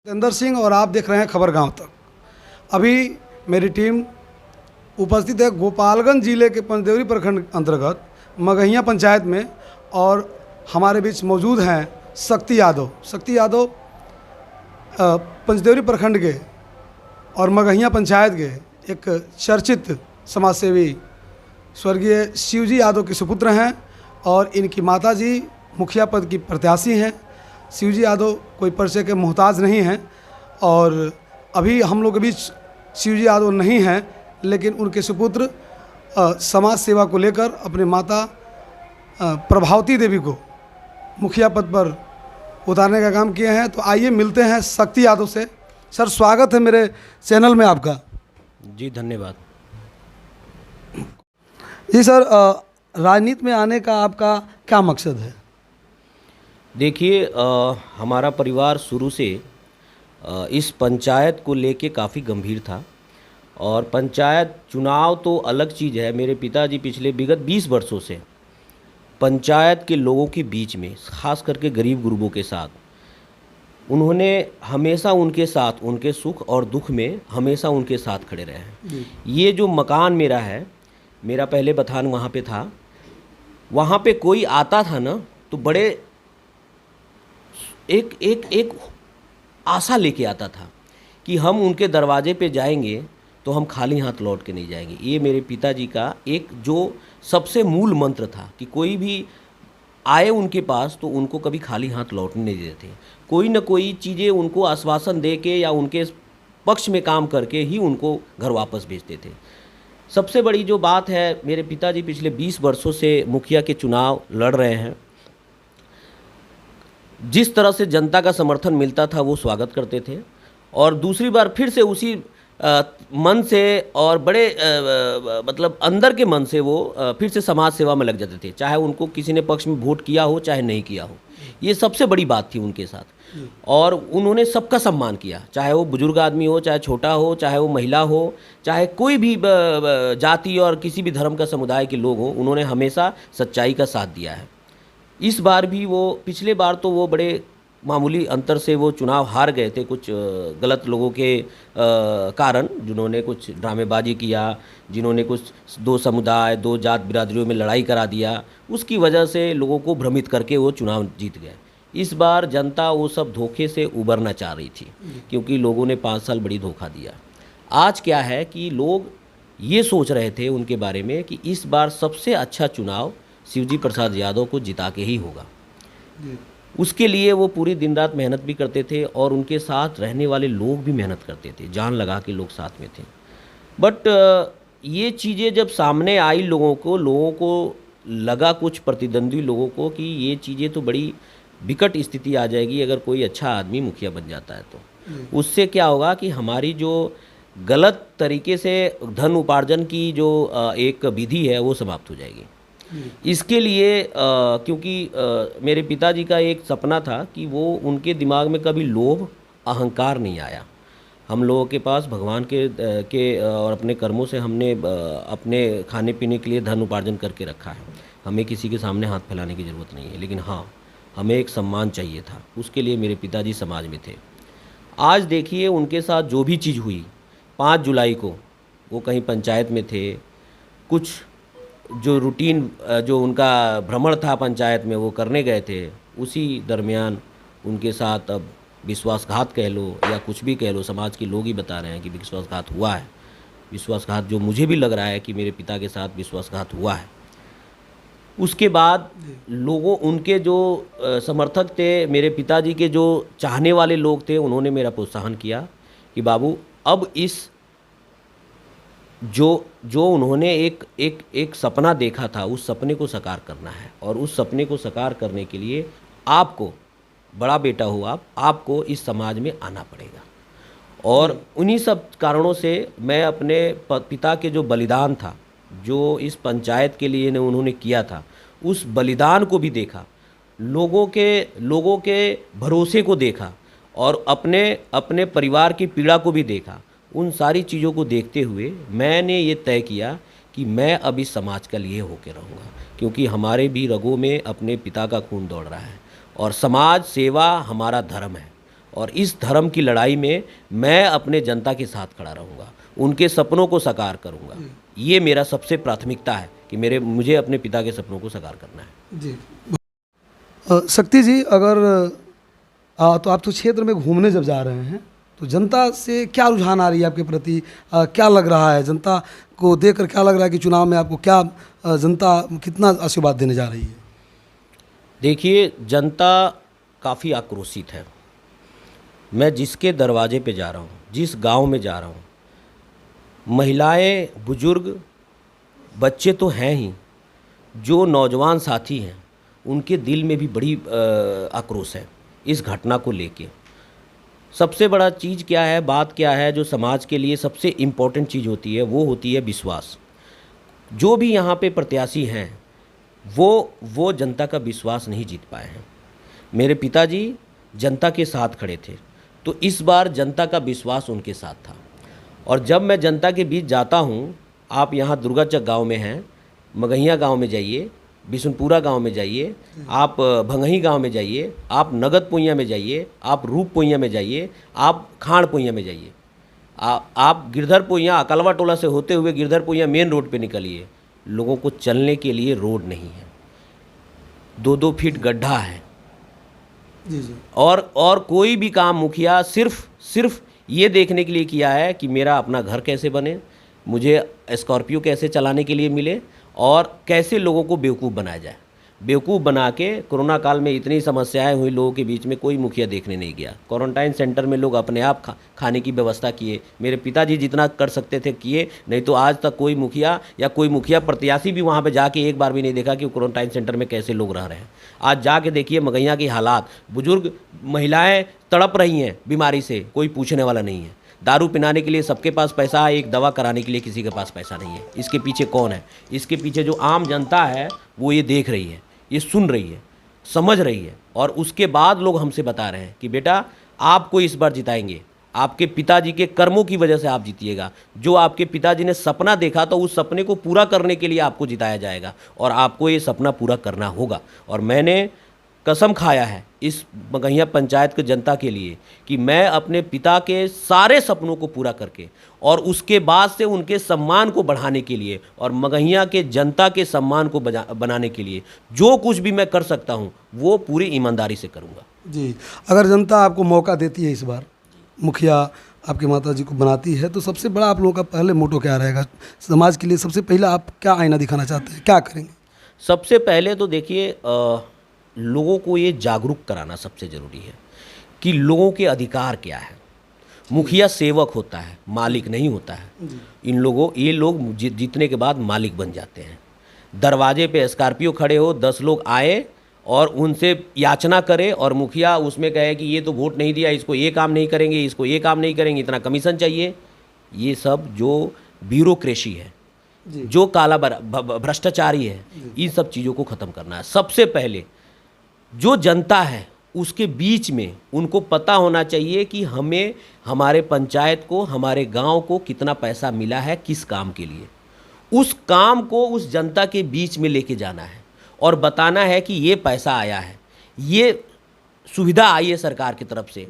सिकंदर सिंह और आप देख रहे हैं खबर गांव तक। अभी मेरी टीम उपस्थित है गोपालगंज जिले के पंचदेवरी प्रखंड अंतर्गत मगहिया पंचायत में, और हमारे बीच मौजूद हैं शक्ति यादव। शक्ति यादव पंचदेवरी प्रखंड के और मगहिया पंचायत के एक चर्चित समाजसेवी स्वर्गीय शिवजी यादव के सुपुत्र हैं, और इनकी माताजी मुखिया पद की प्रत्याशी हैं। शिवजी यादव कोई परिचय के मोहताज नहीं हैं, और अभी हम लोग के बीच शिवजी यादव नहीं हैं, लेकिन उनके सुपुत्र समाज सेवा को लेकर अपने माता प्रभावती देवी को मुखिया पद पर उतारने का काम किए हैं। तो आइए मिलते हैं शक्ति यादव से। सर, स्वागत है मेरे चैनल में आपका। जी धन्यवाद। जी सर, राजनीति में आने का आपका क्या मकसद है? देखिए, हमारा परिवार शुरू से इस पंचायत को लेके काफ़ी गंभीर था, और पंचायत चुनाव तो अलग चीज़ है। मेरे पिताजी पिछले विगत 20 वर्षों से पंचायत के लोगों के बीच में, खास करके गरीब गुरबों के साथ, उन्होंने हमेशा उनके साथ, उनके सुख और दुख में हमेशा उनके साथ खड़े रहे हैं। ये जो मकान मेरा है, मेरा पहले बथान वहाँ पे था, वहाँ पे कोई आता था ना तो बड़े एक आशा लेके आता था कि हम उनके दरवाजे पे जाएंगे तो हम खाली हाथ लौट के नहीं जाएंगे। ये मेरे पिताजी का एक जो सबसे मूल मंत्र था कि कोई भी आए उनके पास तो उनको कभी खाली हाथ लौटने नहीं देते थे। कोई न कोई चीज़ें उनको आश्वासन दे के या उनके पक्ष में काम करके ही उनको घर वापस भेजते थे। सबसे बड़ी जो बात है, मेरे पिताजी पिछले 20 वर्षों से मुखिया के चुनाव लड़ रहे हैं। जिस तरह से जनता का समर्थन मिलता था वो स्वागत करते थे, और दूसरी बार फिर से उसी मन से और बड़े मतलब अंदर के मन से वो फिर से समाज सेवा में लग जाते थे, चाहे उनको किसी ने पक्ष में वोट किया हो चाहे नहीं किया हो। ये सबसे बड़ी बात थी उनके साथ। और उन्होंने सबका सम्मान किया, चाहे वो बुजुर्ग आदमी हो, चाहे छोटा हो, चाहे वो महिला हो, चाहे कोई भी जाति और किसी भी धर्म का समुदाय के लोग हों, उन्होंने हमेशा सच्चाई का साथ दिया है। इस बार भी वो, पिछले बार तो वो बड़े मामूली अंतर से वो चुनाव हार गए थे, कुछ गलत लोगों के कारण, जिन्होंने कुछ ड्रामेबाजी किया, जिन्होंने कुछ दो समुदाय, दो जात बिरादरियों में लड़ाई करा दिया, उसकी वजह से लोगों को भ्रमित करके वो चुनाव जीत गए। इस बार जनता वो सब धोखे से उबरना चाह रही थी, क्योंकि लोगों ने 5 साल बड़ी धोखा दिया। आज क्या है कि लोग ये सोच रहे थे उनके बारे में कि इस बार सबसे अच्छा चुनाव शिवजी प्रसाद यादव को जिता के ही होगा। उसके लिए वो पूरी दिन रात मेहनत भी करते थे, और उनके साथ रहने वाले लोग भी मेहनत करते थे, जान लगा के लोग साथ में थे। बट ये चीज़ें जब सामने आई, लोगों को लगा, कुछ प्रतिद्वंदी लोगों को, कि ये चीज़ें तो बड़ी विकट स्थिति आ जाएगी अगर कोई अच्छा आदमी मुखिया बन जाता है। तो उससे क्या होगा कि हमारी जो गलत तरीके से धन उपार्जन की जो एक विधि है वो समाप्त हो जाएगी। इसके लिए क्योंकि मेरे पिताजी का एक सपना था कि वो, उनके दिमाग में कभी लोभ अहंकार नहीं आया। हम लोगों के पास भगवान के और अपने कर्मों से हमने अपने खाने पीने के लिए धन उपार्जन करके रखा है। हमें किसी के सामने हाथ फैलाने की ज़रूरत नहीं है, लेकिन हाँ, हमें एक सम्मान चाहिए था। उसके लिए मेरे पिताजी समाज में थे। आज देखिए उनके साथ जो भी चीज़ हुई, 5 जुलाई को वो कहीं पंचायत में थे, कुछ जो रूटीन जो उनका भ्रमण था पंचायत में वो करने गए थे, उसी दरमियान उनके साथ अब विश्वासघात कह लो या कुछ भी कह लो, समाज के लोग ही बता रहे हैं कि विश्वासघात हुआ है। विश्वासघात जो मुझे भी लग रहा है कि मेरे पिता के साथ विश्वासघात हुआ है। उसके बाद लोगों, उनके जो समर्थक थे, मेरे पिताजी के जो चाहने वाले लोग थे, उन्होंने मेरा प्रोत्साहन किया कि बाबू, अब इस जो उन्होंने एक सपना देखा था, उस सपने को साकार करना है, और उस सपने को साकार करने के लिए आपको, बड़ा बेटा हो आपको इस समाज में आना पड़ेगा। और उन्हीं सब कारणों से मैं अपने पिता के जो बलिदान था, जो इस पंचायत के लिए उन्होंने किया था, उस बलिदान को भी देखा, लोगों के भरोसे को देखा, और अपने परिवार की पीड़ा को भी देखा। उन सारी चीज़ों को देखते हुए मैंने ये तय किया कि मैं अब इस समाज के लिए होकर रहूँगा, क्योंकि हमारे भी रगों में अपने पिता का खून दौड़ रहा है, और समाज सेवा हमारा धर्म है। और इस धर्म की लड़ाई में मैं अपने जनता के साथ खड़ा रहूँगा, उनके सपनों को साकार करूँगा। ये मेरा सबसे प्राथमिकता है कि मुझे अपने पिता के सपनों को साकार करना है। जी। शक्ति जी, अगर तो आप तो क्षेत्र में घूमने जब जा रहे हैं तो जनता से क्या रुझान आ रही है आपके प्रति? क्या लग रहा है जनता को देखकर, क्या लग रहा है कि चुनाव में आपको क्या जनता कितना आशीर्वाद देने जा रही है? देखिए, जनता काफ़ी आक्रोशित है। मैं जिसके दरवाजे पे जा रहा हूँ, जिस गांव में जा रहा हूँ, महिलाएं, बुजुर्ग, बच्चे तो हैं ही, जो नौजवान साथी हैं उनके दिल में भी बड़ी आक्रोश है इस घटना को लेके। सबसे बड़ा चीज़ क्या है, बात क्या है, जो समाज के लिए सबसे इम्पोर्टेंट चीज़ होती है वो होती है विश्वास। जो भी यहाँ पे प्रत्याशी हैं वो जनता का विश्वास नहीं जीत पाए हैं। मेरे पिताजी जनता के साथ खड़े थे, तो इस बार जनता का विश्वास उनके साथ था। और जब मैं जनता के बीच जाता हूँ, आप यहाँ दुर्गाचक गांव में हैं, मगहिया गांव में जाइए, बिशुनपुरा गांव में जाइए, आप भंगही गांव में जाइए, आप नगद पुइया में जाइए, आप रूप पुइया में जाइए, आप खाड़ पुइया में जाइए, आप गिरधर पुइया अकलवा टोला से होते हुए गिरधर पुइया मेन रोड पे निकलिए, लोगों को चलने के लिए रोड नहीं है, 2-2 फीट गड्ढा है। जी जी। और कोई भी काम मुखिया सिर्फ ये देखने के लिए किया है कि मेरा अपना घर कैसे बने, मुझे स्कॉर्पियो कैसे चलाने के लिए मिले और कैसे लोगों को बेवकूफ़ बनाया जाए। बेवकूफ़ बना के कोरोना काल में इतनी समस्याएं हुई लोगों के बीच में, कोई मुखिया देखने नहीं गया। क्वारंटाइन सेंटर में लोग अपने आप खाने की व्यवस्था किए। मेरे पिताजी जितना कर सकते थे किए, नहीं तो आज तक कोई मुखिया या कोई मुखिया प्रत्याशी भी वहाँ पे जाके एक बार भी नहीं देखा कि क्वारंटाइन सेंटर में कैसे लोग रह रहे हैं। आज जाके देखिए मगहिया की हालात, बुजुर्ग महिलाएँ तड़प रही हैं बीमारी से, कोई पूछने वाला नहीं है। दारू पिलाने के लिए सबके पास पैसा है, एक दवा कराने के लिए किसी के पास पैसा नहीं है। इसके पीछे कौन है? इसके पीछे जो आम जनता है वो ये देख रही है, ये सुन रही है, समझ रही है। और उसके बाद लोग हमसे बता रहे हैं कि बेटा आपको इस बार जिताएंगे, आपके पिताजी के कर्मों की वजह से आप जीतिएगा। जो आपके पिताजी ने सपना देखा तो उस सपने को पूरा करने के लिए आपको जिताया जाएगा और आपको ये सपना पूरा करना होगा। और मैंने कसम खाया है इस मगहिया पंचायत के जनता के लिए कि मैं अपने पिता के सारे सपनों को पूरा करके और उसके बाद से उनके सम्मान को बढ़ाने के लिए और मगहिया के जनता के सम्मान को बनाने के लिए जो कुछ भी मैं कर सकता हूं वो पूरी ईमानदारी से करूंगा। जी, अगर जनता आपको मौका देती है, इस बार मुखिया आपके माता जी को बनाती है, तो सबसे बड़ा आप लोगों का पहले मोटो क्या रहेगा समाज के लिए? सबसे पहला आप क्या आईना दिखाना चाहते हैं, क्या करेंगे? सबसे पहले तो देखिए, लोगों को ये जागरूक कराना सबसे ज़रूरी है कि लोगों के अधिकार क्या है। मुखिया सेवक होता है, मालिक नहीं होता है। ये लोग जीतने के बाद मालिक बन जाते हैं। दरवाजे पे स्कॉर्पियो खड़े हो, 10 लोग आए और उनसे याचना करे और मुखिया उसमें कहे कि ये तो वोट नहीं दिया, इसको ये काम नहीं करेंगे, इसको ये काम नहीं करेंगे, इतना कमीशन चाहिए। ये सब जो ब्यूरोक्रेसी है, जो काला भ्रष्टाचारी है, इन सब चीज़ों को ख़त्म करना है। सबसे पहले जो जनता है उसके बीच में उनको पता होना चाहिए कि हमें, हमारे पंचायत को, हमारे गांव को कितना पैसा मिला है, किस काम के लिए। उस काम को उस जनता के बीच में लेके जाना है और बताना है कि ये पैसा आया है, ये सुविधा आई है सरकार की तरफ से,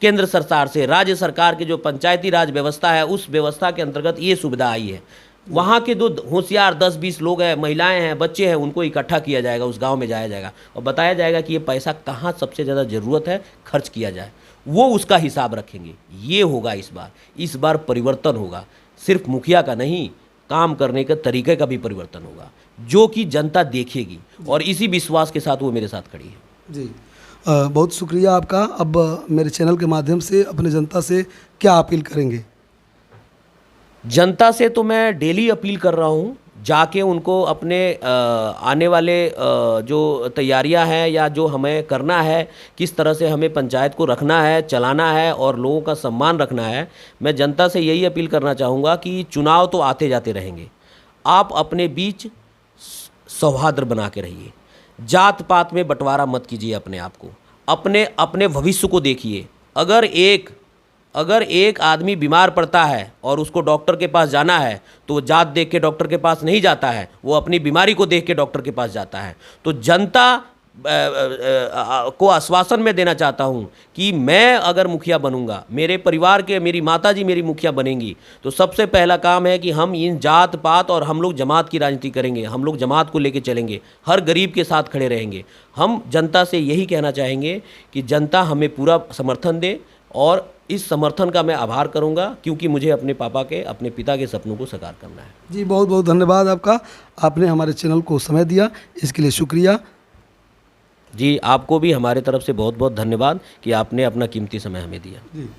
केंद्र सरकार से, राज्य सरकार की जो पंचायती राज व्यवस्था है उस व्यवस्था के अंतर्गत ये सुविधा आई है। वहाँ के दो होशियार 10-20 लोग हैं, महिलाएं हैं, बच्चे हैं, उनको इकट्ठा किया जाएगा, उस गांव में जाया जाएगा और बताया जाएगा कि ये पैसा कहाँ सबसे ज़्यादा ज़रूरत है खर्च किया जाए, वो उसका हिसाब रखेंगे। ये होगा इस बार परिवर्तन होगा, सिर्फ मुखिया का नहीं, काम करने के तरीके का भी परिवर्तन होगा जो कि जनता देखेगी और इसी विश्वास के साथ वो मेरे साथ खड़ी है। जी, बहुत शुक्रिया आपका। अब मेरे चैनल के माध्यम से अपने जनता से क्या अपील करेंगे? जनता से तो मैं डेली अपील कर रहा हूँ, जाके उनको अपने आने वाले जो तैयारियां हैं या जो हमें करना है, किस तरह से हमें पंचायत को रखना है, चलाना है और लोगों का सम्मान रखना है, मैं जनता से यही अपील करना चाहूँगा कि चुनाव तो आते जाते रहेंगे, आप अपने बीच सौहार्द बना के रहिए, जात पात में बंटवारा मत कीजिए अपने आप को, अपने भविष्य को देखिए। अगर एक आदमी बीमार पड़ता है और उसको डॉक्टर के पास जाना है तो वो जात देख के डॉक्टर के पास नहीं जाता है, वो अपनी बीमारी को देख के डॉक्टर के पास जाता है। तो जनता को आश्वासन में देना चाहता हूं कि मैं अगर मुखिया बनूंगा, मेरे परिवार के मेरी माताजी मेरी मुखिया बनेंगी, तो सबसे पहला काम है कि हम इन जात पात और हम लोग जमात की राजनीति करेंगे, हम लोग जमात को लेके चलेंगे, हर गरीब के साथ खड़े रहेंगे। हम जनता से यही कहना चाहेंगे कि जनता हमें पूरा समर्थन दे, और इस समर्थन का मैं आभार करूंगा क्योंकि मुझे अपने पापा के, अपने पिता के सपनों को साकार करना है। जी, बहुत बहुत धन्यवाद आपका, आपने हमारे चैनल को समय दिया, इसके लिए शुक्रिया। जी, आपको भी हमारे तरफ से बहुत बहुत धन्यवाद कि आपने अपना कीमती समय हमें दिया। जी।